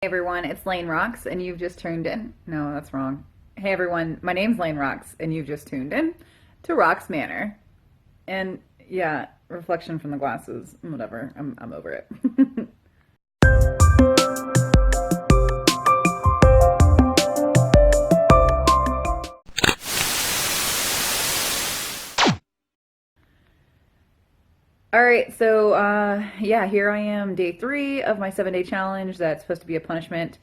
Hey everyone, it's Lane Rocks, and you've just tuned in. No, that's wrong. Hey everyone, my name's Lane Rocks, and you've just tuned in to Rocks Manor. And yeah, reflection from the glasses. Whatever. I'm over it. All right, so yeah, here I am, day 3 of my 7-day challenge. That's supposed to be a punishment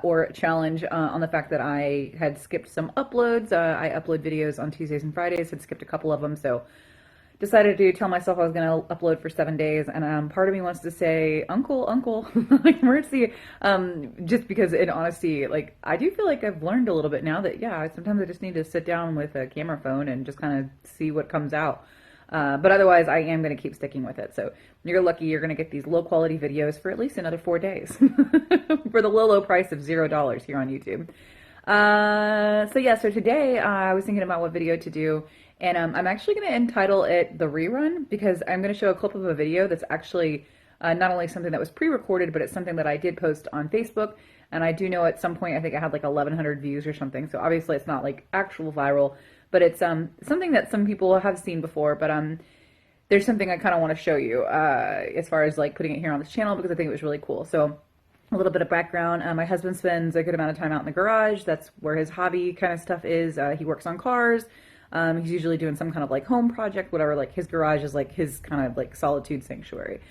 or challenge on the fact that I had skipped some uploads. I upload videos on Tuesdays and Fridays, had skipped a couple of them, so decided to tell myself I was going to upload for 7 days. And part of me wants to say, Uncle, like mercy, just because in honesty, like I do feel like I've learned a little bit now that yeah, sometimes I just need to sit down with a camera phone and just kind of see what comes out. But otherwise, I am going to keep sticking with it. So you're lucky you're going to get these low quality videos for at least another 4 days for the low price of $0 here on YouTube. So yeah, so today I was thinking about what video to do, and I'm actually going to entitle it The Rerun, because I'm going to show a clip of a video that's actually not only something that was pre-recorded, but it's something that I did post on Facebook. And I do know at some point, I think I had like 1,100 views or something. So obviously it's not like actual viral, but it's something that some people have seen before. But there's something I kind of want to show you as far as like putting it here on this channel, because I think it was really cool. So a little bit of background. My husband spends a good amount of time out in the garage. That's where his hobby kind of stuff is. He works on cars. He's usually doing some kind of like home project, whatever. Like his garage is like his kind of like solitude sanctuary.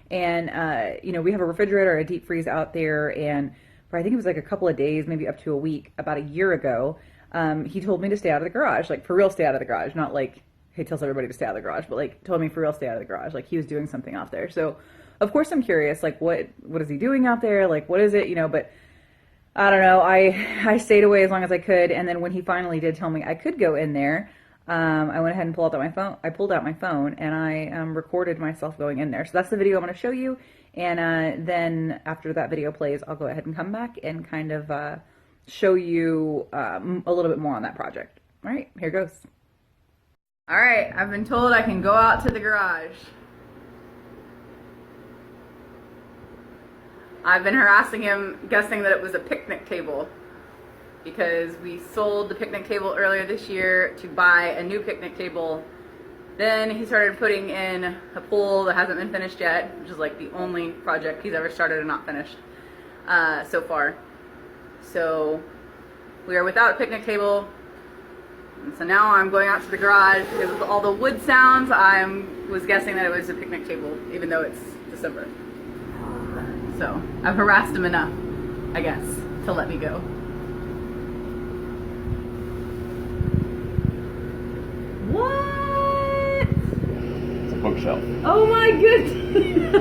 And, you know, we have a refrigerator, a deep freeze out there. And for I think it was like a couple of days, maybe up to a week, about a year ago, he told me to stay out of the garage, like for real stay out of the garage, not like he tells everybody to stay out of the garage, but like told me for real stay out of the garage, like he was doing something out there. So of course I'm curious, like what is he doing out there? Like what is it, you know, but I don't know. I stayed away as long as I could. And then when he finally did tell me I could go in there, I went ahead and pulled out my phone. I pulled out my phone and I recorded myself going in there. So that's the video I'm going to show you. And then after that video plays, I'll go ahead and come back and kind of show you a little bit more on that project. All right, here goes. All right, I've been told I can go out to the garage. I've been harassing him, guessing that it was a picnic table, because we sold the picnic table earlier this year to buy a new picnic table. Then he started putting in a pool that hasn't been finished yet, which is like the only project he's ever started and not finished so far. So we are without a picnic table. And so now I'm going out to the garage because of all the wood sounds. I was guessing that it was a picnic table, even though it's December. So I've harassed him enough, I guess, to let me go. What? It's a bookshelf. Oh my goodness!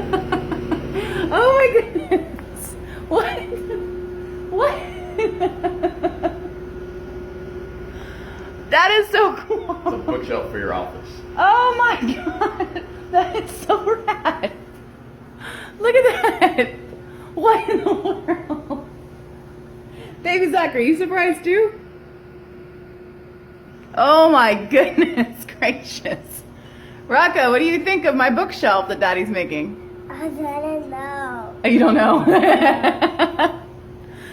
Oh my goodness! What? What? That is so cool. It's a bookshelf for your office. Oh my god! That is so rad! Look at that! What in the world? Baby Zach, are you surprised too? Oh my goodness gracious. Rocco, what do you think of my bookshelf that Daddy's making? I don't know. Oh, you don't know?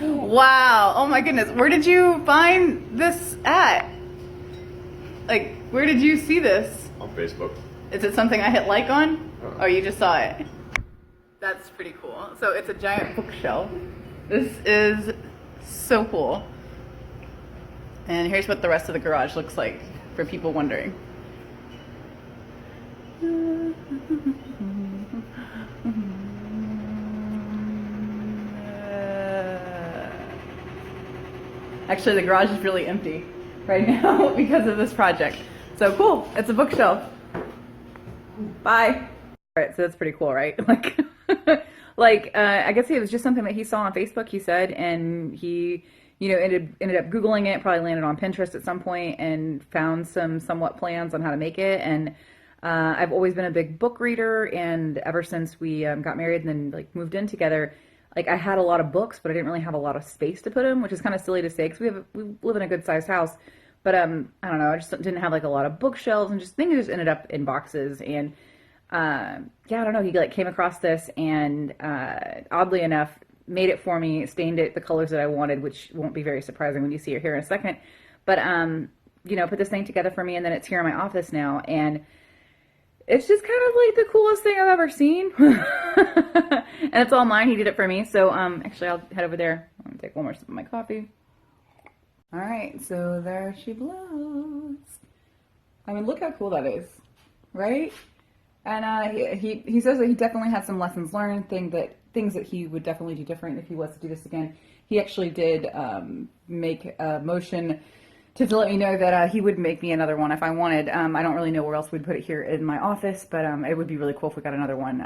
Wow. Oh my goodness. Where did you find this at? Like, where did you see this? On Facebook. Is it something I hit like on? Or you just saw it? That's pretty cool. So it's a giant bookshelf. This is so cool. And here's what the rest of the garage looks like for people wondering. Actually, the garage is really empty right now because of this project. So cool. It's a bookshelf. Bye. All right, so that's pretty cool, right? Like, I guess it was just something that he saw on Facebook, he said, and he, you know, ended up Googling it, probably landed on Pinterest at some point and found some somewhat plans on how to make it. And I've always been a big book reader, and ever since we got married and then like moved in together, like I had a lot of books, but I didn't really have a lot of space to put them, which is kind of silly to say because we live in a good sized house. But I don't know, I just didn't have like a lot of bookshelves, and just things just ended up in boxes. And yeah, I don't know, he like came across this, and oddly enough, made it for me, stained it the colors that I wanted, which won't be very surprising when you see it here in a second. But, put this thing together for me, and then it's here in my office now. And it's just kind of like the coolest thing I've ever seen. And it's all mine. He did it for me. So, actually, I'll head over there. I'm going to take one more sip of my coffee. All right, so there she blows. I mean, look how cool that is, right? And he says that he definitely had some lessons learned, things that he would definitely do different if he was to do this again. He actually did make a motion to let me know that he would make me another one if I wanted. I don't really know where else we'd put it here in my office, but it would be really cool if we got another one.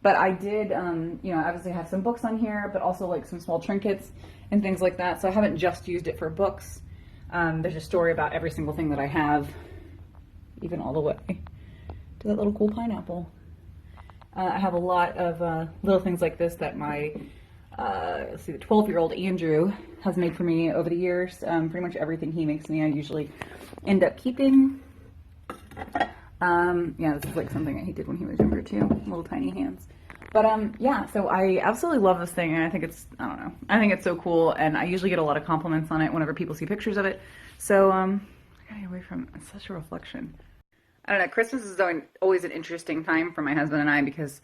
But I did, obviously have some books on here, but also like some small trinkets and things like that. So I haven't just used it for books. There's a story about every single thing that I have, even all the way to that little cool pineapple. I have a lot of little things like this that my, the 12-year-old Andrew has made for me over the years. Pretty much everything he makes me, I usually end up keeping. This is like something that he did when he was younger too, little tiny hands. But so I absolutely love this thing, and I think it's so cool, and I usually get a lot of compliments on it whenever people see pictures of it. So I gotta get away from it's such a reflection. I don't know, Christmas is always an interesting time for my husband and I because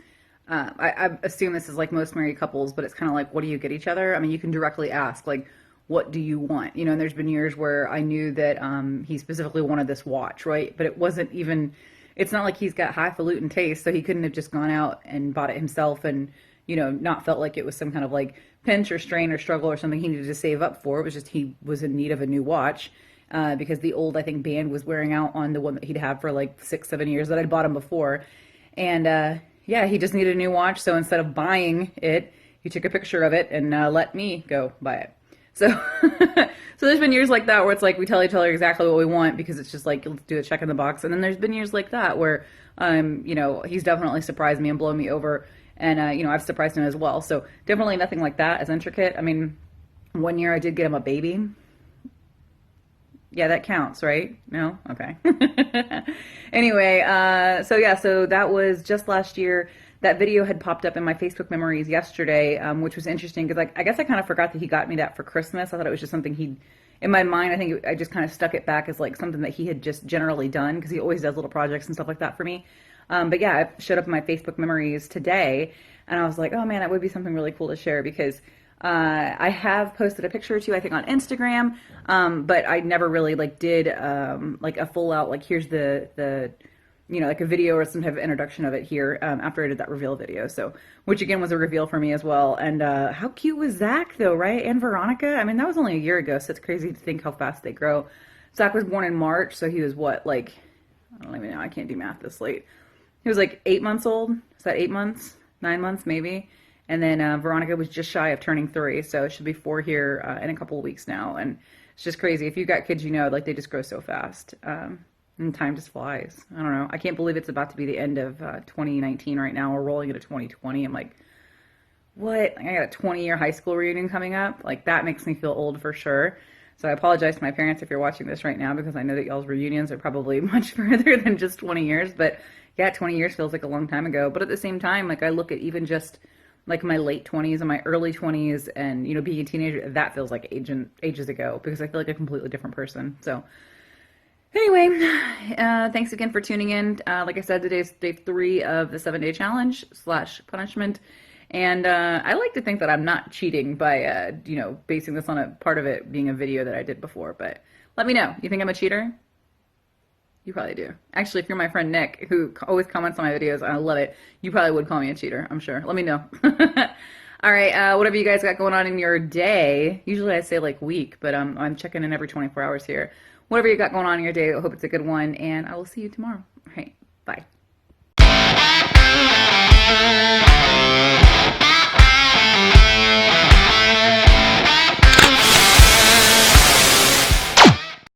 I assume this is like most married couples, but it's kind of like, what do you get each other? I mean, you can directly ask, like, what do you want? And there's been years where I knew that he specifically wanted this watch, right? But it wasn't even, it's not like he's got highfalutin taste, so he couldn't have just gone out and bought it himself and, not felt like it was some kind of like pinch or strain or struggle or something he needed to save up for. It was just he was in need of a new watch because the old, I think, band was wearing out on the one that he'd had for like 6-7 years that I'd bought him before. And he just needed a new watch. So instead of buying it, he took a picture of it and let me go buy it. So, so there's been years like that where it's like we tell each other exactly what we want because it's just like, let's do a check in the box. And then there's been years like that where, he's definitely surprised me and blown me over. And, I've surprised him as well. So definitely nothing like that as intricate. I mean, one year I did get him a baby. Yeah, that counts, right? No? Okay. Anyway, so that was just last year. That video had popped up in my Facebook memories yesterday, which was interesting because I guess I kind of forgot that he got me that for Christmas. I thought it was just something in my mind, I think I just kind of stuck it back as like something that he had just generally done because he always does little projects and stuff like that for me. It showed up in my Facebook memories today and I was like, oh man, that would be something really cool to share because I have posted a picture or two, I think, on Instagram, but I never really did like a full out here's the like a video or some type of introduction of it here after I did that reveal video. So, which again was a reveal for me as well. And how cute was Zach though, right? And Veronica. I mean, that was only a year ago, so it's crazy to think how fast they grow. Zach was born in March, so he was what, I don't even know. I can't do math this late. He was 8 months old. Is that 8 months? 9 months maybe. And then Veronica was just shy of turning 3, so it should be 4 here in a couple of weeks now. And it's just crazy. If you've got kids, they just grow so fast. And time just flies. I don't know. I can't believe it's about to be the end of 2019 right now. We're rolling into 2020. I'm like, what? I got a 20-year high school reunion coming up. That makes me feel old for sure. So I apologize to my parents if you're watching this right now because I know that y'all's reunions are probably much further than just 20 years. But yeah, 20 years feels like a long time ago. But at the same time, I look at even just my late 20s and my early 20s and, being a teenager, that feels like ages ago because I feel like a completely different person. So anyway, thanks again for tuning in. Like I said, today's day 3 of the 7-day challenge / punishment. And I like to think that I'm not cheating by, basing this on a part of it being a video that I did before. But let me know. You think I'm a cheater? You probably do. Actually, if you're my friend Nick, who always comments on my videos, and I love it, you probably would call me a cheater, I'm sure. Let me know. All right, whatever you guys got going on in your day. Usually I say week, but I'm checking in every 24 hours here. Whatever you got going on in your day, I hope it's a good one, and I will see you tomorrow. All right, bye.